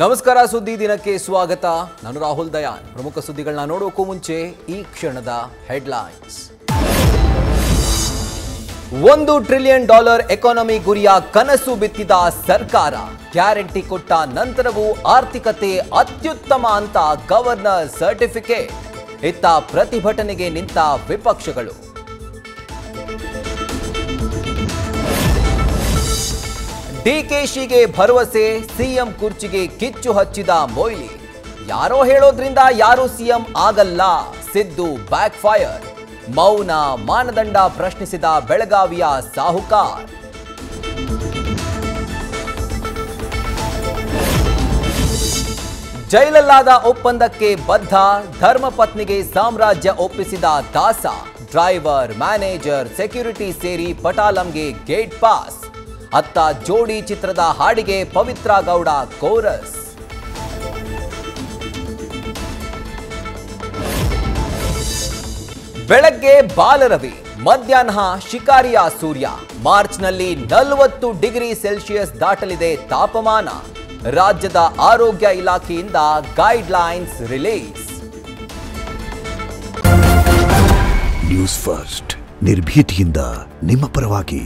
ನಮಸ್ಕಾರ ಸುದ್ದಿ ದಿನಕ್ಕೆ ಸ್ವಾಗತ. ನಾನು ರಾಹುಲ್ ದಯಾನ್. ಪ್ರಮುಖ ಸುದ್ದಿಗಳನ್ನ ನೋಡೋಕ್ಕೂ ಮುಂಚೆ ಈ ಕ್ಷಣದ ಹೆಡ್ಲೈನ್ಸ್. $1 ಟ್ರಿಲಿಯನ್ ಎಕಾನಮಿ ಗುರಿಯ ಕನಸು ಬಿತ್ತಿದ ಸರ್ಕಾರ. ಗ್ಯಾರಂಟಿ ಕೊಟ್ಟ ನಂತರವೂ ಆರ್ಥಿಕತೆ ಅತ್ಯುತ್ತಮ ಅಂತ ಗವರ್ನರ್ ಸರ್ಟಿಫಿಕೇಟ್. ಇತ್ತ ಪ್ರತಿಭಟನೆಗೆ ನಿಂತ ವಿಪಕ್ಷಗಳು. ಡಿಕೆಶಿಗೆ ಭರವಸೆ, ಸಿಎಂ ಕುರ್ಚಿಗೆ ಕಿಚ್ಚು ಹಚ್ಚಿದ ಮೊಯ್ಲಿ. ಯಾರೋ ಹೇಳೋದ್ರಿಂದ ಯಾರು ಸಿಎಂ ಆಗಲ್ಲ, ಸಿದ್ದು ಬ್ಯಾಕ್ ಫೈರ್. ಮೌನ ಮಾನದಂಡ ಪ್ರಶ್ನಿಸಿದ ಬೆಳಗಾವಿಯ ಸಾಹುಕಾರ್. ಜೈಲಲ್ಲಾದ ಒಪ್ಪಂದಕ್ಕೆ ಬದ್ಧ, ಧರ್ಮಪತ್ನಿಗೆ ಸಾಮ್ರಾಜ್ಯ ಒಪ್ಪಿಸಿದ ದಾಸ. ಡ್ರೈವರ್, ಮ್ಯಾನೇಜರ್, ಸೆಕ್ಯೂರಿಟಿ ಸೇರಿ ಪಟಾಲಂಗೆ ಗೇಟ್ ಪಾಸ್. ಅತ್ತ ಜೋಡಿ ಚಿತ್ರದ ಹಾಡಿಗೆ ಪವಿತ್ರ ಗೌಡ ಕೋರಸ್. ಬೆಳಗ್ಗೆ ಬಾಲರವಿ, ಮಧ್ಯಾಹ್ನ ಶಿಕಾರಿಯ ಸೂರ್ಯ. ಮಾರ್ಚ್ನಲ್ಲಿ 40 ಡಿಗ್ರಿ ಸೆಲ್ಸಿಯಸ್ ದಾಟಲಿದೆ ತಾಪಮಾನ. ರಾಜ್ಯದ ಆರೋಗ್ಯ ಇಲಾಖೆಯಿಂದ ಗೈಡ್ಲೈನ್ಸ್ ರಿಲೀಸ್. ನ್ಯೂಸ್ ಫಸ್ಟ್, ನಿರ್ಭೀತಿಯಿಂದ ನಿಮ್ಮ ಪರವಾಗಿ.